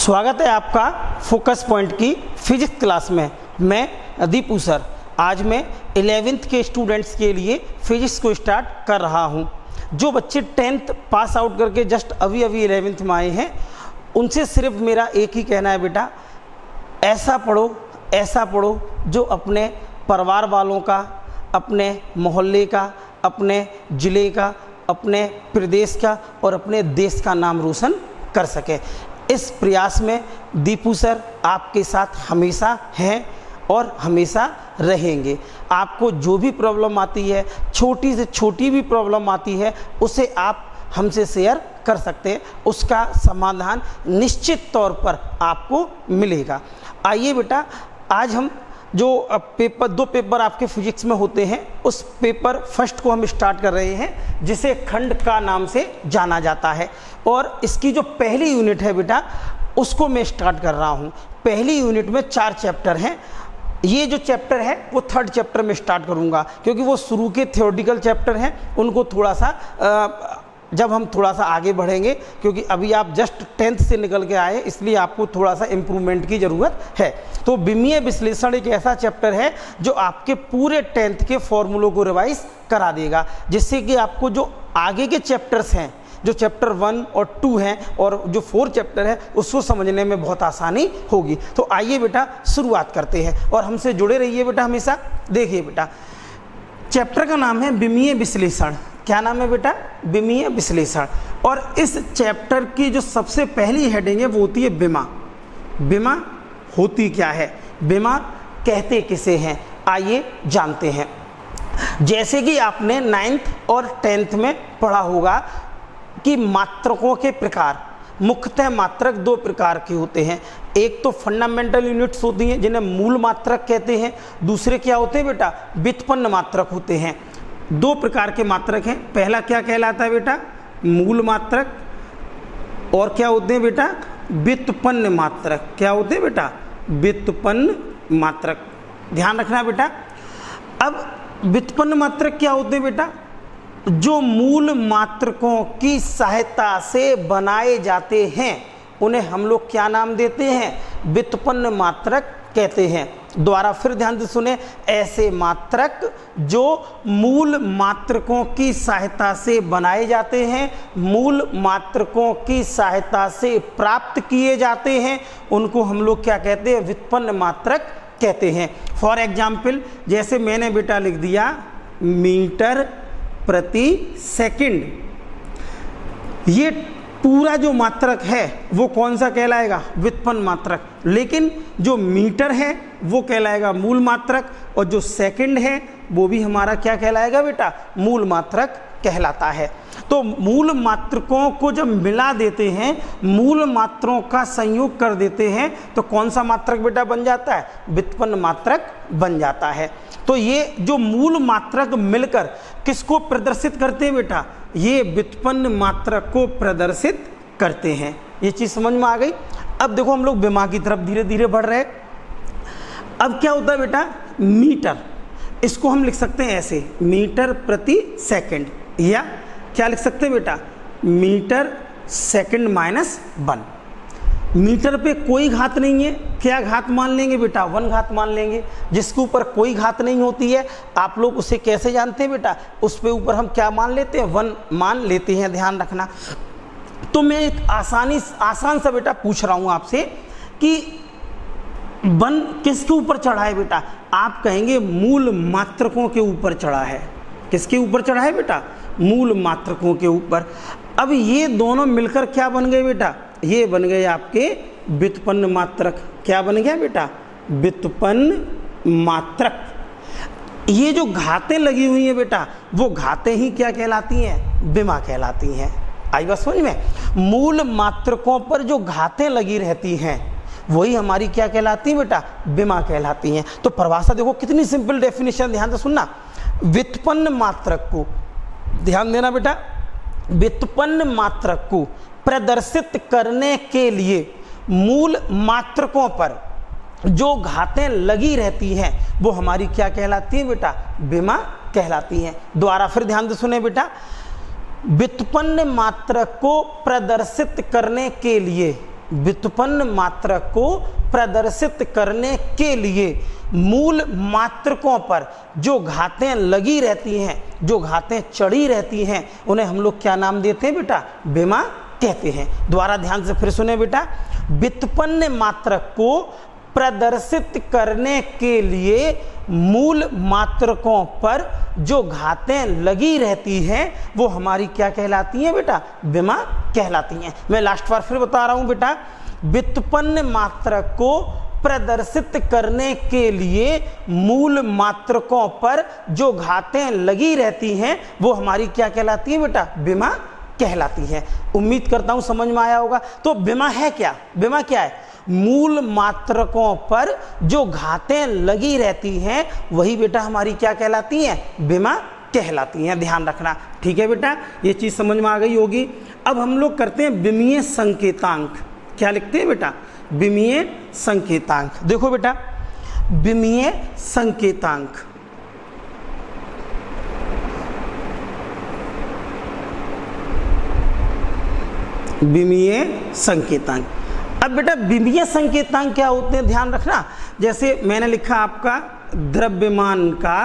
स्वागत है आपका फोकस पॉइंट की फिजिक्स क्लास में। मैं दीपू सर। आज मैं 11th के स्टूडेंट्स के लिए फिजिक्स को स्टार्ट कर रहा हूं। जो बच्चे 10th पास आउट करके जस्ट अभी 11th में आए हैं, उनसे सिर्फ मेरा एक ही कहना है, बेटा ऐसा पढ़ो जो अपने परिवार वालों का, अपने मोहल्ले का, अपने ज़िले का, अपने प्रदेश का और अपने देश का नाम रोशन कर सके। इस प्रयास में दीपू सर आपके साथ हमेशा हैं और हमेशा रहेंगे। आपको जो भी प्रॉब्लम आती है, छोटी से छोटी भी प्रॉब्लम आती है, उसे आप हमसे शेयर कर सकते हैं। उसका समाधान निश्चित तौर पर आपको मिलेगा। आइए बेटा, आज हम जो दो पेपर आपके फिजिक्स में होते हैं, उस पेपर फर्स्ट को हम स्टार्ट कर रहे हैं, जिसे खंड का नाम से जाना जाता है। और इसकी जो पहली यूनिट है बेटा, उसको मैं स्टार्ट कर रहा हूँ। पहली यूनिट में 4 चैप्टर हैं। ये जो चैप्टर है वो 3rd चैप्टर में स्टार्ट करूँगा, क्योंकि वो शुरू के थ्योरेटिकल चैप्टर हैं। उनको थोड़ा सा जब हम थोड़ा सा आगे बढ़ेंगे, क्योंकि अभी आप जस्ट 10th से निकल के आए, इसलिए आपको थोड़ा सा इम्प्रूवमेंट की ज़रूरत है। तो विमीय विश्लेषण एक ऐसा चैप्टर है जो आपके पूरे 10th के फॉर्मूलों को रिवाइज करा देगा, जिससे कि आपको जो आगे के चैप्टर्स हैं, जो चैप्टर 1 और 2 हैं और जो 4 चैप्टर है, उसको समझने में बहुत आसानी होगी। तो आइए बेटा शुरुआत करते हैं और हमसे जुड़े रहिए बेटा हमेशा। देखिए बेटा, चैप्टर का नाम है विमीय विश्लेषण। क्या नाम है बेटा? विमीय विश्लेषण। और इस चैप्टर की जो सबसे पहली हेडिंग है वो होती है विमा। विमा होती क्या है? विमा कहते किसे हैं? आइए जानते हैं। जैसे कि आपने 9th और 10th में पढ़ा होगा कि मात्रकों के प्रकार, मुख्यतः मात्रक 2 प्रकार के होते हैं। एक तो फंडामेंटल यूनिट्स होती हैं, जिन्हें मूल मात्रक कहते हैं। दूसरे क्या होते हैं बेटा? व्युत्पन्न मात्रक होते हैं। 2 प्रकार के मात्रक हैं। पहला क्या कहलाता है बेटा? मूल मात्रक। और क्या होते हैं बेटा? व्युत्पन्न मात्रक। क्या होते हैं बेटा? व्युत्पन्न मात्रक। ध्यान रखना बेटा। अब व्युत्पन्न मात्रक क्या होते हैं बेटा? जो मूल मात्रकों की सहायता से बनाए जाते हैं, उन्हें हम लोग क्या नाम देते हैं? व्युत्पन्न मात्रक कहते हैं। दोबारा फिर ध्यान से सुने, ऐसे मात्रक जो मूल मात्रकों की सहायता से बनाए जाते हैं, मूल मात्रकों की सहायता से प्राप्त किए जाते हैं, उनको हम लोग क्या कहते हैं? व्युत्पन्न मात्रक कहते हैं। फॉर एग्जाम्पल, जैसे मैंने बेटा लिख दिया मीटर प्रति सेकंड, ये पूरा जो मात्रक है वो कौन सा कहलाएगा? व्युत्पन्न मात्रक। लेकिन जो मीटर है वो कहलाएगा मूल मात्रक, और जो सेकंड है वो भी हमारा क्या कहलाएगा बेटा? मूल मात्रक कहलाता है। तो मूल मात्रकों को जब मिला देते हैं, मूल मात्रों का संयोग कर देते हैं, तो कौन सा मात्रक बेटा बन जाता है? व्युत्पन्न मात्रक बन जाता है। तो ये जो मूल मात्रक मिलकर किसको प्रदर्शित करते हैं बेटा? ये व्युत्पन्न मात्रक को प्रदर्शित करते हैं। ये चीज़ समझ में आ गई? अब देखो, हम लोग विमा की तरफ धीरे धीरे बढ़ रहे हैं। अब क्या होता है बेटा? मीटर, इसको हम लिख सकते हैं ऐसे, मीटर प्रति सेकंड, या क्या लिख सकते हैं बेटा? Metre second minus 1। मीटर पे कोई घात नहीं है, क्या घात मान लेंगे बेटा? 1 घात मान लेंगे। जिसके ऊपर कोई घात नहीं होती है, आप लोग उसे कैसे जानते हैं बेटा? उस पे ऊपर हम क्या मान लेते हैं? 1 मान लेते हैं। ध्यान रखना। तो मैं एक आसान सा बेटा पूछ रहा हूँ आपसे कि 1 किसके ऊपर चढ़ा है बेटा? आप कहेंगे मूल मात्रकों के ऊपर चढ़ा है। किसके ऊपर चढ़ा है बेटा? मूल मात्रकों के ऊपर। अब ये दोनों मिलकर क्या बन गए बेटा? ये बन गए आपके व्युत्पन्न मात्रक। क्या बन गया बेटा? व्युत्पन्न मात्रक। ये जो घातें लगी हुई हैं बेटा, वो घातें ही क्या कहलाती हैं? विमा कहलाती हैं। आई बात समझ में? मूल मात्रकों पर जो घातें लगी रहती हैं, वही हमारी क्या कहलाती है बेटा? विमा कहलाती हैं। तो परिभाषा देखो कितनी सिंपल डेफिनेशन, ध्यान से सुनना। व्युत्पन्न मात्रक को, ध्यान देना बेटा, व्युत्पन्न मात्रक को प्रदर्शित करने के लिए मूल मात्रकों पर जो घातें लगी रहती हैं, वो हमारी क्या कहलाती है बेटा? विमा कहलाती हैं। दोबारा फिर ध्यान से सुने बेटा, व्युत्पन्न मात्रक को प्रदर्शित करने के लिए व्युत्पन्न मात्रक को प्रदर्शित करने के लिए मूल मात्रकों पर जो घातें लगी रहती हैं, जो घातें चढ़ी रहती हैं, उन्हें हम लोग क्या नाम देते हैं बेटा? विमा कहते हैं। द्वारा ध्यान से फिर सुने बेटा, व्युत्पन्न मात्रक को प्रदर्शित करने के लिए मूल मात्रकों पर जो घातें लगी रहती हैं वो हमारी क्या कहलाती हैं बेटा? विमा कहलाती हैं। मैं लास्ट बार फिर बता रहा हूं बेटा, व्युत्पन्न मात्रक को प्रदर्शित करने के लिए मूल मात्रकों पर जो घातें लगी रहती हैं वो हमारी क्या कहलाती हैं बेटा? विमा कहलाती हैं। उम्मीद करता हूं समझ में आया होगा। तो विमा है क्या? विमा क्या है? मूल मात्रकों पर जो घातें लगी रहती हैं वही बेटा हमारी क्या कहलाती हैं? विमा कहलाती हैं। ध्यान रखना, ठीक है बेटा, ये चीज समझ में आ गई होगी। अब हम लोग करते हैं विमीय संकेतांक। क्या लिखते हैं बेटा? विमीय संकेतांक। देखो बेटा, विमीय संकेतांक, विमीय संकेतांक। अब बेटा विमीय संकेतांक क्या होते हैं ध्यान रखना। जैसे मैंने लिखा आपका द्रव्यमान का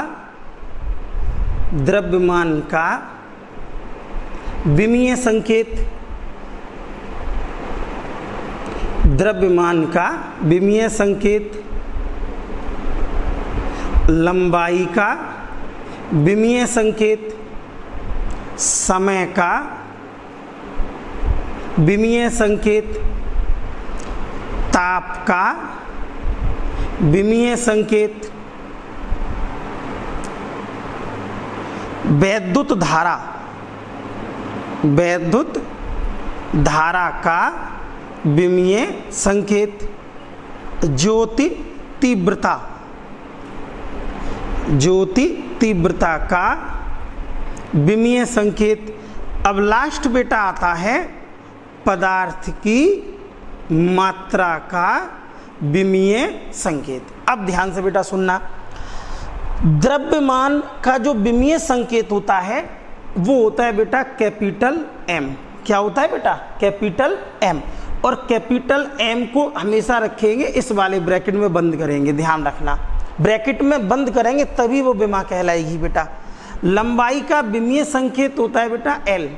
विमीय संकेत, द्रव्यमान का विमीय संकेत, लंबाई का विमीय संकेत, समय का विमीय संकेत, ताप का विमीय संकेत, वैद्युत धारा का विमीय संकेत, ज्योति तीव्रता का विमीय संकेत। अब लास्ट बेटा आता है पदार्थ की मात्रा का विमीय संकेत। अब ध्यान से बेटा सुनना, द्रव्यमान का जो विमीय संकेत होता है वो होता है बेटा कैपिटल एम। क्या होता है बेटा? Capital M. और कैपिटल एम को हमेशा रखेंगे इस वाले ब्रैकेट में बंद करेंगे। ध्यान रखना, ब्रैकेट में बंद करेंगे तभी वो विमा कहलाएगी बेटा। लंबाई का विमीय संकेत होता है बेटा एल,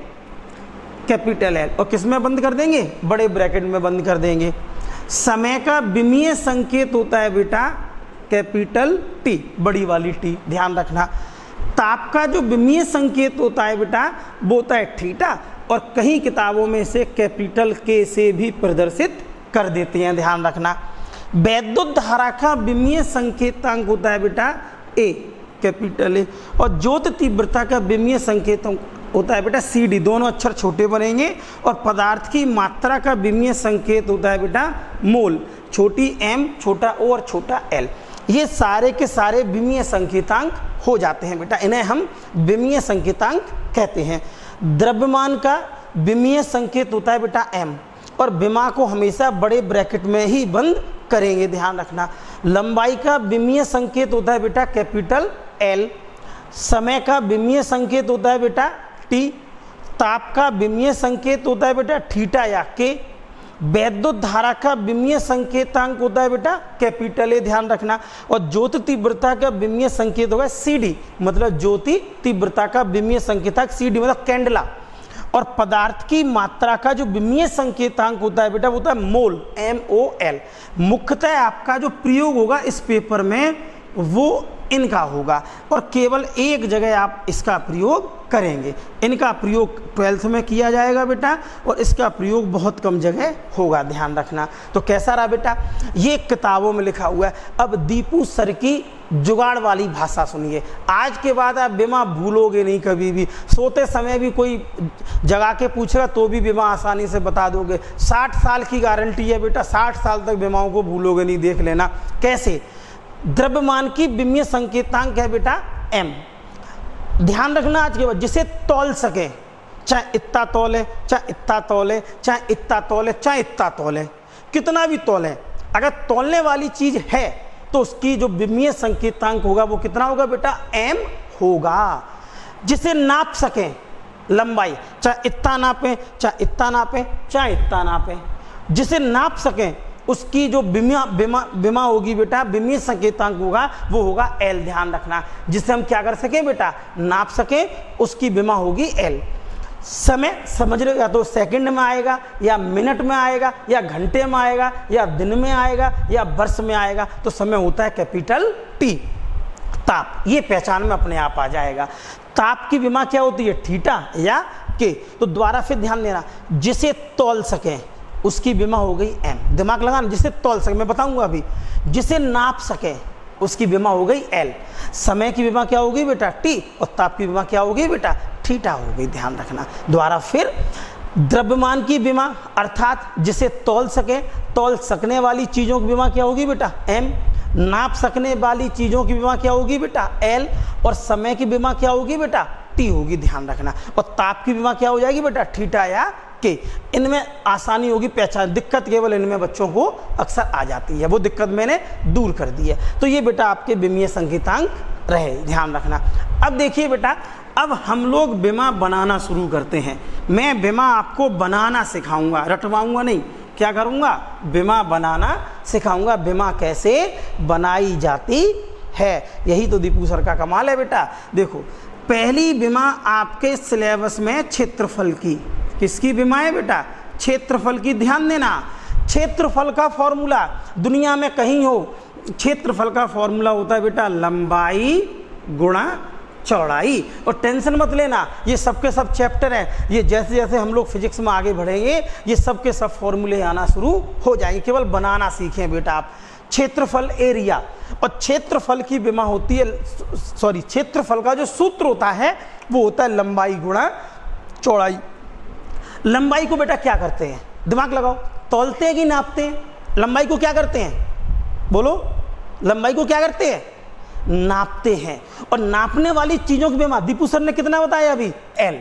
कैपिटल एल, और किस में बंद कर देंगे? बड़े ब्रैकेट में बंद कर देंगे। समय का विमीय संकेत होता है बेटा कैपिटल टी, बड़ी वाली टी। ध्यान रखना, ताप का जो विमीय संकेत होता है बेटा वो होता है थीटा, और कहीं किताबों में से कैपिटल के से भी प्रदर्शित कर देते हैं। ध्यान रखना, वैद्युत धारा का विमीय संकेतांक होता है बेटा ए, कैपिटल ए, और ज्योति तीव्रता का विमीय संकेत होता है बेटा सी डी। दोनों अक्षर छोटे बनेंगे। और पदार्थ की मात्रा का विमीय संकेत होता है बेटा मोल, छोटी एम, छोटा ओ और छोटा एल। ये सारे के सारे विमीय संकेतांक हो जाते हैं बेटा, इन्हें हम विमीय संकेतांक कहते हैं। द्रव्यमान का विमीय संकेत होता है बेटा एम, और विमा को हमेशा बड़े ब्रैकेट में ही बंद करेंगे। ध्यान रखना, लंबाई का विमीय संकेत होता है बेटा कैपिटल एल, समय का विमीय संकेत होता है बेटा टी, ताप का विमीय संकेत होता है बेटा थीटा या के, वैद्युत धारा का विमीय संकेतांक होता है बेटा कैपिटल ए। ध्यान रखना, और ज्योति तीव्रता का विमीय संकेत होगा सी डी, मतलब ज्योति तीव्रता का विमीय संकेतांक सी डी मतलब कैंडला। और पदार्थ की मात्रा का जो विमीय संकेतांक होता है बेटा वो होता है मोल, एम ओ एल। मुख्यतः आपका जो प्रयोग होगा इस पेपर में वो इनका होगा, और केवल एक जगह आप इसका प्रयोग करेंगे। इनका प्रयोग 12th में किया जाएगा बेटा, और इसका प्रयोग बहुत कम जगह होगा। ध्यान रखना। तो कैसा रहा बेटा? ये किताबों में लिखा हुआ है। अब दीपू सर की जुगाड़ वाली भाषा सुनिए। आज के बाद आप विमा भूलोगे नहीं कभी भी। सोते समय भी कोई जगा के पूछेगा तो भी विमा आसानी से बता दोगे। 60 साल की गारंटी है बेटा, 60 साल तक विमाओं को भूलोगे नहीं। देख लेना कैसे। द्रव्यमान की विमीय संकेतांक है बेटा m। ध्यान रखना, आज के बाद जिसे तौल सके, चाहे इतना तौले, चाहे इतना तौले, चाहे इतना तौले, चाहे इतना तौले, कितना भी तौले, अगर तौलने वाली चीज है तो उसकी जो विमीय संकेतांक होगा वो कितना होगा बेटा? m होगा। जिसे नाप सके, लंबाई, चाहे इतना नापें, चाहे इतना नापें, चाहे इतना नापें, जिसे नाप सकें उसकी जो बिमा होगी बेटा, बिमीय संकेतांक होगा वो होगा एल। ध्यान रखना, जिसे हम क्या कर सकें बेटा, नाप सकें, उसकी बिमा होगी एल। समय समझ रहे हो, या तो सेकंड में आएगा या मिनट में आएगा या घंटे में आएगा या दिन में आएगा या वर्ष में आएगा, तो समय होता है कैपिटल टी। ताप, ये पहचान में अपने आप आ जाएगा। ताप की विमा क्या होती है, थीटा या के। तो द्वारा फिर ध्यान देना, जिसे तौल सके उसकी विमा हो गई एम। दिमाग लगाना, जिसे तौल सके, मैं बताऊंगा अभी। जिसे नाप सके उसकी विमा हो गई एल। समय की विमा क्या होगी बेटा, टी, और ताप की विमा क्या होगी बेटा, थीटा हो गई। ध्यान रखना। द्वारा फिर द्रव्यमान की विमा, अर्थात जिसे तौल सके, तौल सकने वाली चीजों की विमा क्या होगी बेटा, एम। नाप सकने वाली चीजों की विमा क्या होगी बेटा, एल। और समय की विमा क्या होगी बेटा, टी होगी। ध्यान रखना। और ताप की विमा क्या हो जाएगी बेटा, थीटा या के। इनमें आसानी होगी पहचान, दिक्कत केवल इनमें बच्चों को अक्सर आ जाती है, वो दिक्कत मैंने दूर कर दी है। तो ये बेटा आपके विमीय संकेतांक रहे, ध्यान रखना। अब देखिए बेटा, अब हम लोग विमा बनाना शुरू करते हैं। मैं विमा आपको बनाना सिखाऊंगा, रटवाऊंगा नहीं। क्या करूंगा, विमा बनाना सिखाऊंगा। विमा कैसे बनाई जाती है, यही तो दीपू सर का कमाल है बेटा। देखो, पहली विमा आपके सिलेबस में क्षेत्रफल की, किसकी विमा है बेटा, क्षेत्रफल की। ध्यान देना, क्षेत्रफल का फॉर्मूला दुनिया में कहीं हो, क्षेत्रफल का फॉर्मूला होता है बेटा लंबाई गुणा चौड़ाई। और टेंशन मत लेना, ये सब के सब चैप्टर हैं, ये जैसे जैसे हम लोग फिजिक्स में आगे बढ़ेंगे ये सब के सब फॉर्मूले आना शुरू हो जाएंगे, केवल बनाना सीखें बेटा आप। क्षेत्रफल एरिया, और क्षेत्रफल की विमा होती है, सॉरी, क्षेत्रफल का जो सूत्र होता है वो होता है लंबाई गुणा चौड़ाई। लंबाई को बेटा क्या करते हैं, दिमाग लगाओ, तौलते हैं कि नापते हैं? लंबाई को क्या करते हैं, बोलो, लंबाई को क्या करते हैं, नापते हैं। और नापने वाली चीजों की विमा दीपू सर ने कितना बताया अभी, एल।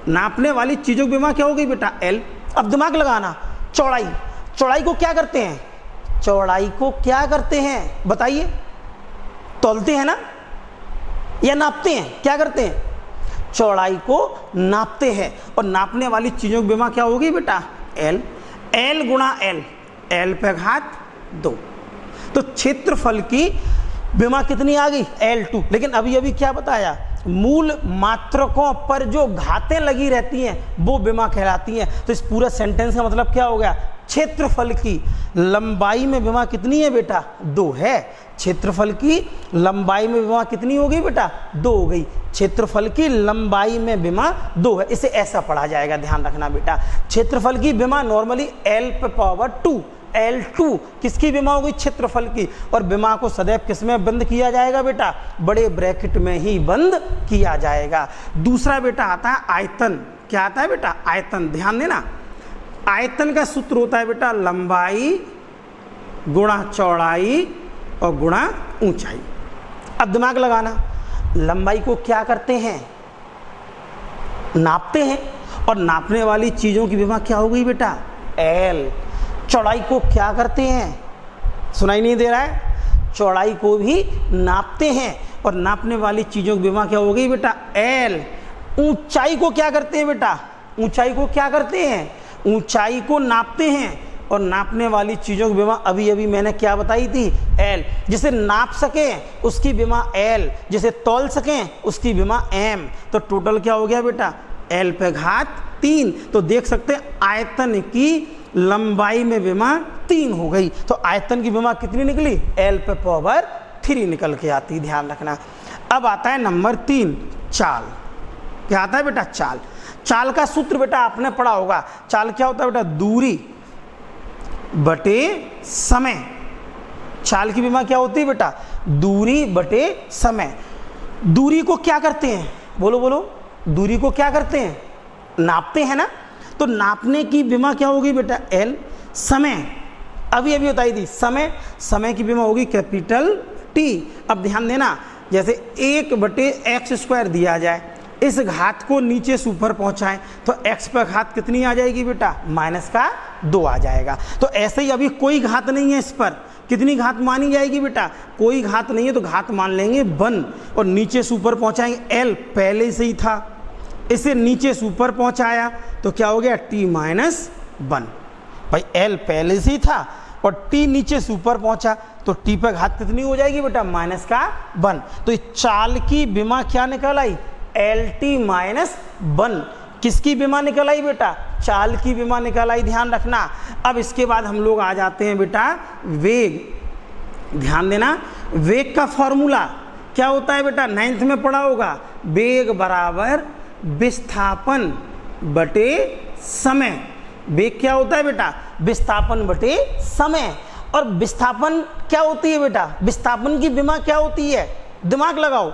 नापने वाली चीजों की विमा क्या होगी बेटा, एल। अब दिमाग लगाना, चौड़ाई, चौड़ाई को क्या करते हैं, चौड़ाई को क्या करते हैं बताइए, तौलते हैं ना या नापते हैं, क्या करते हैं, चौड़ाई को नापते हैं। और नापने वाली चीजों की विमा क्या होगी बेटा, एल। एल गुणा एल, एल पे घात 2। तो क्षेत्रफल की विमा कितनी आ गई, L2। लेकिन अभी अभी क्या बताया, मूल मात्रकों पर जो घातें लगी रहती हैं वो विमा कहलाती हैं। तो इस पूरे सेंटेंस का मतलब क्या हो गया, क्षेत्रफल की लंबाई में विमा कितनी है बेटा, 2 है। क्षेत्रफल की लंबाई में विमा कितनी हो गई बेटा, 2 हो गई। क्षेत्रफल की लंबाई में विमा 2 है, इसे ऐसा पढ़ा जाएगा, ध्यान रखना बेटा। क्षेत्रफल की विमा नॉर्मली L पे पावर 2, L2 किसकी विमा होगी, क्षेत्रफल की। और विमा को सदैव किस में बंद किया जाएगा बेटा, बड़े ब्रैकेट में ही बंद किया जाएगा। दूसरा बेटा आता है आयतन। क्या आता है बेटा, आयतन। ध्यान देना, आयतन का सूत्र होता है बेटा लंबाई गुणा चौड़ाई और गुणा ऊंचाई। अब दिमाग लगाना, लंबाई को क्या करते हैं, नापते हैं, और नापने वाली चीजों की विमा क्या हो गई बेटा, एल। चौड़ाई को क्या करते हैं, सुनाई नहीं दे रहा है, चौड़ाई को भी नापते हैं, और नापने वाली चीजों की विमा क्या हो गई बेटा, एल। ऊंचाई को क्या करते हैं बेटा, ऊंचाई को क्या करते हैं, ऊंचाई को नापते हैं, और नापने वाली चीजों की विमा अभी अभी मैंने क्या बताई थी, एल। जिसे नाप सकें उसकी विमा एल, जिसे तौल सकें उसकी विमा एम। तो टोटल क्या हो गया बेटा, एल पे घात 3। तो देख सकते हैं आयतन की लंबाई में विमा 3 हो गई। तो आयतन की विमा कितनी निकली, एल पे पावर 3 निकल के आती, ध्यान रखना। अब आता है नंबर 3, चाल। क्या आता है बेटा, चाल। चाल का सूत्र बेटा आपने पढ़ा होगा। चाल क्या होता है बेटा, दूरी बटे समय। चाल की विमा क्या होती है बेटा, दूरी बटे समय। दूरी को क्या करते हैं, बोलो बोलो, दूरी को क्या करते हैं, नापते हैं ना। तो नापने की विमा क्या होगी बेटा, एल। समय अभी अभी बताई थी, समय, समय की विमा होगी कैपिटल टी। अब ध्यान देना, जैसे 1/x² दिया जाए, इस घात को नीचे से ऊपर पहुंचाएं तो x पर घात कितनी आ जाएगी बेटा, -2 आ जाएगा। तो ऐसे ही अभी कोई घात नहीं है इस पर, कितनी घात मानी जाएगी बेटा, कोई घात नहीं है तो घात मान लेंगे 1, और नीचे से ऊपर पहुंचाएंगे, l पहले से ही था, इसे नीचे से ऊपर पहुंचाया तो क्या हो गया, t-1। भाई एल पहले से ही था और टी नीचे से ऊपर पहुंचा, तो टी पर घात कितनी हो जाएगी बेटा, माइनस का 1। तो चाल की विमा क्या निकल आई, एल टी माइनस 1। किसकी विमा निकल आई बेटा, चाल की विमा निकल आई, ध्यान रखना। अब इसके बाद हम लोग आ जाते हैं बेटा वेग। ध्यान देना, वेग का फॉर्मूला क्या होता है बेटा, 9th में पढ़ा होगा। वेग बराबर विस्थापन बटे समय। वेग क्या होता है बेटा, विस्थापन बटे समय। और विस्थापन क्या होती है बेटा, विस्थापन की विमा क्या होती है, दिमाग लगाओ।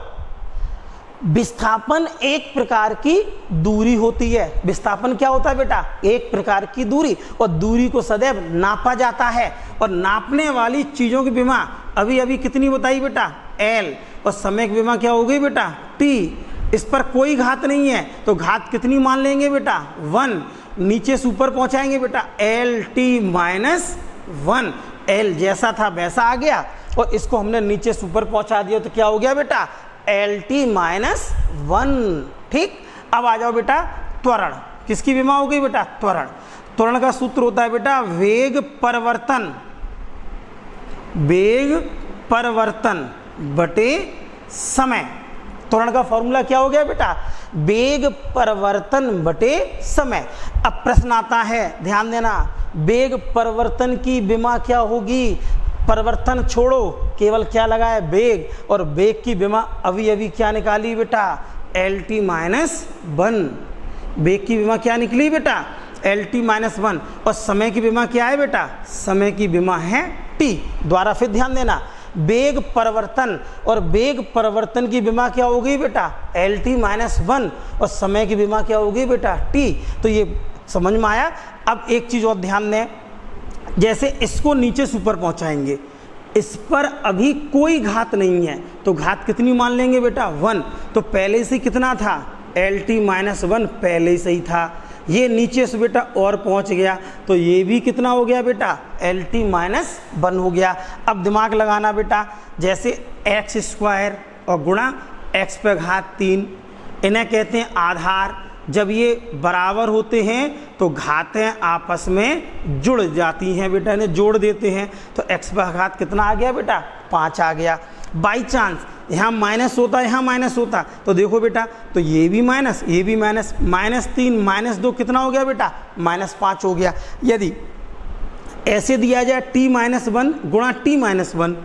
विस्थापन एक प्रकार की दूरी होती है। विस्थापन क्या होता है बेटा, एक प्रकार की दूरी, और दूरी को सदैव नापा जाता है। और नापने वाली चीज़ों की विमा अभी अभी कितनी बताई बेटा, एल, और समय की विमा क्या हो गई बेटा, टी। इस पर कोई घात नहीं है, तो घात कितनी मान लेंगे बेटा, 1। नीचे से ऊपर पहुंचाएंगे बेटा, एल टी माइनस 1। एल जैसा था वैसा आ गया, और इसको हमने नीचे से ऊपर पहुंचा दिया, तो क्या हो गया बेटा, एल टी माइनस 1। ठीक, अब आ जाओ बेटा त्वरण। किसकी विमा हो गई बेटा, त्वरण। त्वरण का सूत्र होता है बेटा वेग परिवर्तन, वेग परिवर्तन बटे समय। त्वरण का फॉर्मूला क्या हो गया बेटा, वेग परिवर्तन बटे समय। अब प्रश्न आता है, ध्यान देना, वेग परिवर्तन की विमा क्या होगी, परिवर्तन छोड़ो, केवल क्या लगा है, वेग, और वेग की विमा अभी अभी क्या निकाली बेटा, एल टी माइनस 1। वेग की विमा क्या निकली बेटा, एल टी माइनस 1। और समय की विमा क्या है बेटा, समय की विमा है टी। द्वारा फिर ध्यान देना, वेग परिवर्तन और वेग परिवर्तन की विमा क्या होगी बेटा, एल टी माइनस 1, और समय की विमा क्या होगी बेटा, टी। तो ये समझ में आया। अब एक चीज़ और ध्यान दें, जैसे इसको नीचे से ऊपर पहुंचाएंगे, इस पर अभी कोई घात नहीं है, तो घात कितनी मान लेंगे बेटा, 1। तो पहले से कितना था, एल टी माइनस 1 पहले से ही था। ये नीचे से बेटा और पहुंच गया, तो ये भी कितना हो गया बेटा, एल टी माइनस 1 हो गया। अब दिमाग लगाना बेटा, जैसे एक्स स्क्वायर और गुणा एक्स पर घात 3, इन्हें कहते हैं आधार। जब ये बराबर होते हैं तो घातें आपस में जुड़ जाती हैं बेटा, इन्हें जोड़ देते हैं, तो एक्स पर घात कितना आ गया बेटा, 5 आ गया। बाई चांस यहाँ माइनस होता, यहाँ माइनस होता, तो देखो बेटा, तो ये भी माइनस, ये भी माइनस, -3 -2 कितना हो गया बेटा, -5 हो गया। यदि ऐसे दिया जाए t माइनस 1 गुणा t माइनस 1,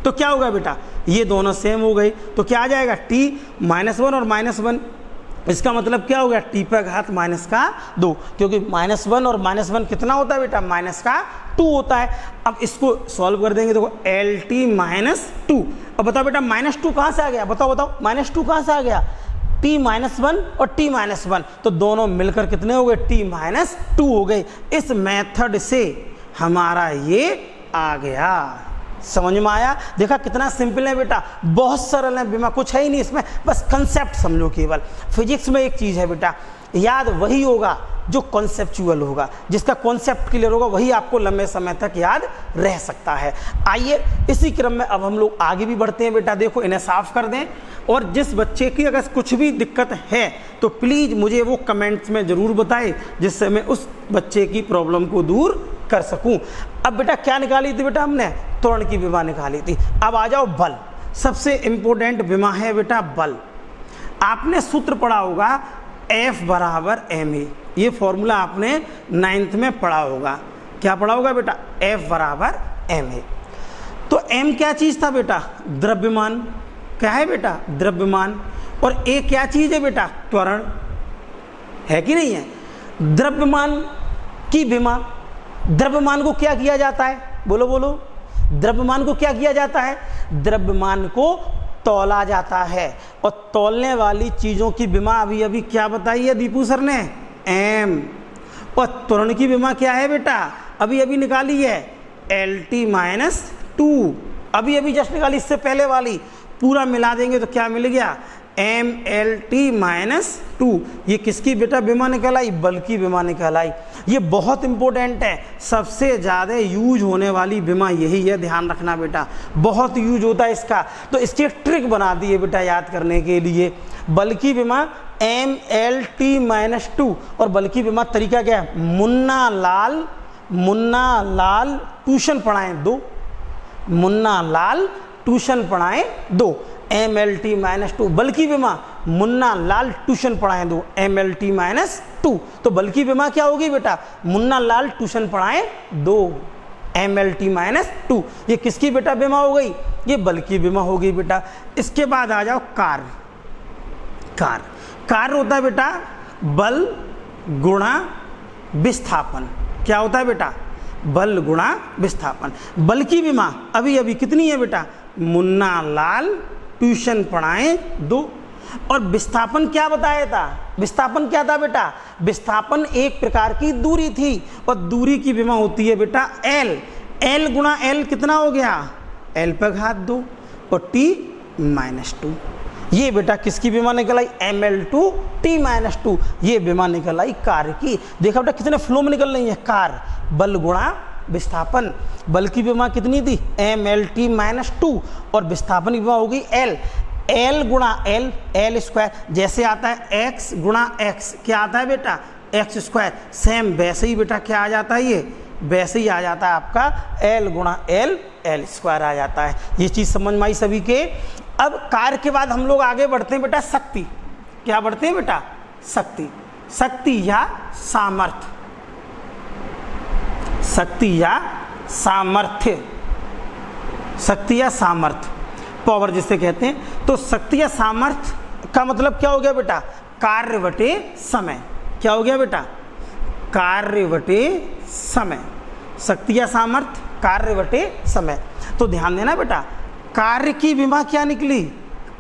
तो क्या होगा बेटा, ये दोनों सेम हो गई, तो क्या आ जाएगा, t -1 और -1। इसका मतलब क्या हो गया, टी पर घात -2, क्योंकि -1 और -1 कितना होता है बेटा, -2 होता है। अब इसको सॉल्व कर देंगे, देखो एल टी -2। अब बताओ बेटा -2 कहाँ से आ गया, बताओ बताओ, -2 कहाँ से आ गया, t -1 और t -1, तो दोनों मिलकर कितने हो गए, t -2 हो गए। इस मेथड से हमारा ये आ गया। समझ में आया, देखा कितना सिंपल है बेटा, बहुत सरल है, बीमा कुछ है ही नहीं इसमें, बस कंसेप्ट समझो केवल। फिजिक्स में एक चीज़ है बेटा, याद वही होगा जो कॉन्सेप्चुअल होगा, जिसका कॉन्सेप्ट क्लियर होगा वही आपको लंबे समय तक याद रह सकता है। आइए इसी क्रम में अब हम लोग आगे भी बढ़ते हैं बेटा। देखो इन्हें साफ कर दें, और जिस बच्चे की अगर कुछ भी दिक्कत है तो प्लीज़ मुझे वो कमेंट्स में ज़रूर बताए, जिससे मैं उस बच्चे की प्रॉब्लम को दूर कर सकूं। अब बेटा क्या निकाली थी बेटा हमने, त्वरण की विमा निकाली थी। अब आ जाओ बल, सबसे इम्पोर्टेंट विमा है बेटा बल। आपने सूत्र पढ़ा होगा F बराबर ma, ये फॉर्मूला आपने 9th में पढ़ा होगा। क्या पढ़ा होगा बेटा, F बराबर ma। तो m क्या चीज़ था बेटा, द्रव्यमान। क्या है बेटा, द्रव्यमान। और a क्या चीज़ है बेटा, त्वरण, है कि नहीं है। द्रव्यमान की विमा, द्रव्यमान को क्या किया जाता है, बोलो बोलो, द्रव्यमान को क्या किया जाता है, द्रव्यमान को तौला जाता है। और तौलने वाली चीज़ों की विमा अभी अभी क्या बताई है दीपू सर ने, m। और त्वरण की विमा क्या है बेटा, अभी अभी निकाली है, एल टी -2, अभी अभी जस्ट निकाली, इससे पहले वाली पूरा मिला देंगे तो क्या मिल गया, एम एल टी -2। ये किसकी बेटा विमा निकल आई, बल की विमा निकल आई। ये बहुत इंपॉर्टेंट है, सबसे ज़्यादा यूज होने वाली विमा यही है, ध्यान रखना बेटा, बहुत यूज होता है इसका। तो इसकी ट्रिक बना दी है बेटा याद करने के लिए, बल की विमा एम एल टी -2। और बल की विमा तरीका क्या है, Munna Lal Munna Lal tuition पढ़ाएं 2, Munna Lal tuition पढ़ाएं 2, MLT -2, बल्कि विमा मुन्ना लाल ट्यूशन पढ़ाएं 2, MLT -2। तो बल्कि विमा क्या होगी बेटा, मुन्ना लाल ट्यूशन पढ़ाएं 2, MLT -2। ये किसकी बेटा विमा हो गई, ये बल्कि विमा होगी बेटा। इसके बाद आ जाओ कार्य। कार्य होता है बेटा बल गुणा विस्थापन। क्या होता है बेटा, बल गुणा विस्थापन। बल की विमा अभी अभी कितनी है बेटा, मुन्ना लाल ट्यूशन पढ़ाएं 2। और विस्थापन क्या बताया था, विस्थापन क्या था बेटा, विस्थापन एक प्रकार की दूरी थी और दूरी की विमा होती है बेटा L गुणा L कितना हो गया, L पर घात 2 और T -2। ये बेटा किसकी विमा निकल आई, ML2 T -2। ये विमा निकल आई कार्य की। देखा बेटा कितने फ्लो में निकल रही है, कार्य बल गुणा विस्थापन। बल की विमा कितनी थी, MLT -2 और विस्थापन की विमा होगी L गुणा L स्क्वायर। जैसे आता है x गुणा x, क्या आता है बेटा x स्क्वायर, सेम वैसे ही बेटा क्या आ जाता है, ये वैसे ही आ जाता है आपका L गुणा L स्क्वायर आ जाता है। ये चीज़ समझ में आई सभी के। अब कार्य के बाद हम लोग आगे बढ़ते हैं बेटा शक्ति। क्या बढ़ते हैं बेटा, शक्ति या सामर्थ्य, शक्ति या सामर्थ्य, पावर जिसे कहते हैं। तो शक्ति या सामर्थ्य का मतलब क्या हो गया बेटा, कार्य बटे समय। क्या हो गया बेटा, कार्य बटे समय। शक्ति या सामर्थ्य, कार्य बटे समय। तो ध्यान देना बेटा, कार्य की विमा क्या निकली,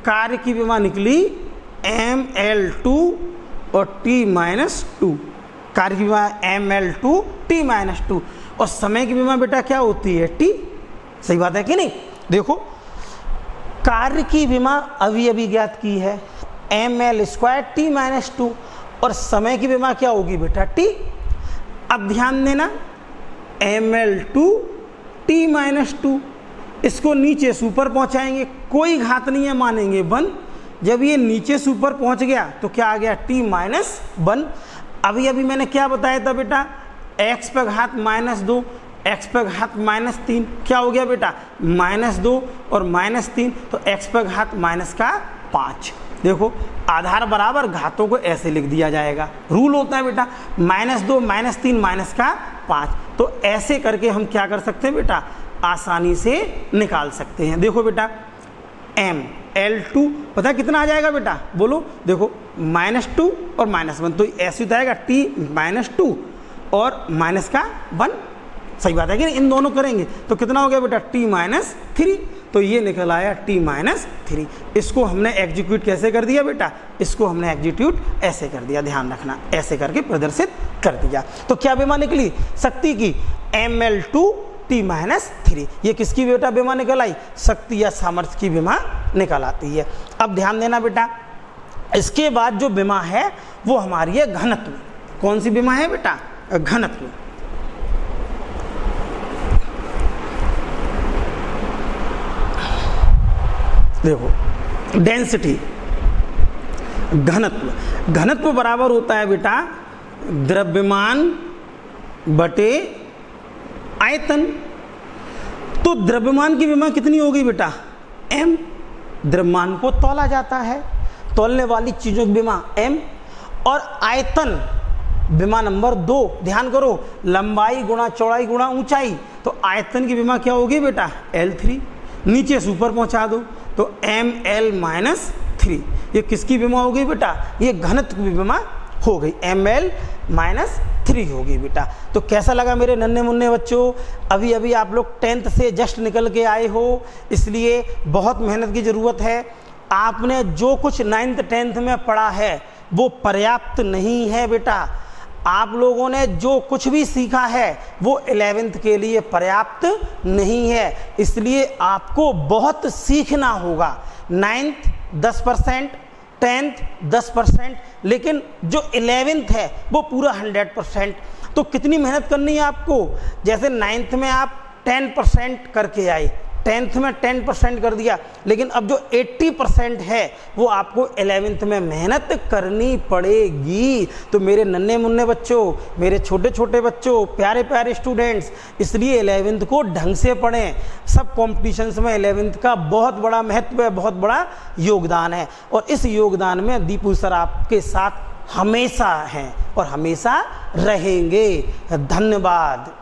कार्य की विमा निकली ML2 और T -2। कार्य की विमा ML2 T -2 और समय की विमा बेटा क्या होती है, T। सही बात है कि नहीं। देखो कार्य की विमा अभी अभी ज्ञात की है ML² T -2 और समय की विमा क्या होगी बेटा, T। अब ध्यान देना ML2 T -2, इसको नीचे से ऊपर पहुंचाएंगे, कोई घात नहीं है, मानेंगे 1। जब ये नीचे से ऊपर पहुंच गया तो क्या आ गया, T -1। अभी अभी मैंने क्या बताया था बेटा, x पर घात -2, x पर घात -3, क्या हो गया बेटा -2 और -3, तो x पर घात -5। देखो आधार बराबर घातों को ऐसे लिख दिया जाएगा, रूल होता है बेटा -2 -3 -5। तो ऐसे करके हम क्या कर सकते हैं बेटा, आसानी से निकाल सकते हैं। देखो बेटा ML2 पता है कितना आ जाएगा बेटा, बोलो। देखो -2 और -1, तो ऐसे हो जाएगा T -2 और -1। सही बात है कि इन दोनों करेंगे तो कितना हो गया बेटा, T -3। तो ये निकल आया T -3। इसको हमने एग्जीक्यूट कैसे कर दिया बेटा, इसको हमने एग्जीक्यूट ऐसे कर दिया, ध्यान रखना, ऐसे करके प्रदर्शित कर दिया। तो क्या विमा निकली, शक्ति की ML2 T -3। ये किसकी बेटा विमा निकल आई, शक्ति या सामर्थ्य की विमा निकल आती है। अब ध्यान देना बेटा, इसके बाद जो विमा है वो हमारी है घनत्व। कौन सी विमा है बेटा, घनत्व। देखो डेंसिटी, घनत्व बराबर होता है बेटा द्रव्यमान बटे आयतन। तो द्रव्यमान की विमा कितनी होगी बेटा, m। द्रव्यमान को तौला जाता है, तौलने वाली चीजों की विमा m। और आयतन विमा नंबर 2, ध्यान करो, लंबाई गुणा चौड़ाई गुणा ऊंचाई। तो आयतन की विमा क्या होगी बेटा, L3। नीचे से ऊपर पहुंचा दो तो ML -3। ये किसकी विमा होगी बेटा, ये घनत्व की विमा हो गई, ML -3 होगी बेटा। तो कैसा लगा मेरे नन्हे मुन्ने बच्चों, अभी अभी आप लोग 10th से जस्ट निकल के आए हो, इसलिए बहुत मेहनत की ज़रूरत है। आपने जो कुछ 9th 10th में पढ़ा है वो पर्याप्त नहीं है बेटा। आप लोगों ने जो कुछ भी सीखा है वो 11th के लिए पर्याप्त नहीं है, इसलिए आपको बहुत सीखना होगा। 9th 10%, 10th 10%, लेकिन जो 11th है वो पूरा 100%। तो कितनी मेहनत करनी है आपको, जैसे 9th में आप 10% करके आए, 10th में 10% कर दिया, लेकिन अब जो 80% है वो आपको 11th में मेहनत करनी पड़ेगी। तो मेरे नन्हे मुन्ने बच्चों, मेरे छोटे छोटे बच्चों, प्यारे प्यारे स्टूडेंट्स, इसलिए 11th को ढंग से पढ़ें। सब कॉम्पिटिशन्स में 11th का बहुत बड़ा महत्व है, बहुत बड़ा योगदान है, और इस योगदान में दीपू सर आपके साथ हमेशा हैं और हमेशा रहेंगे। धन्यवाद।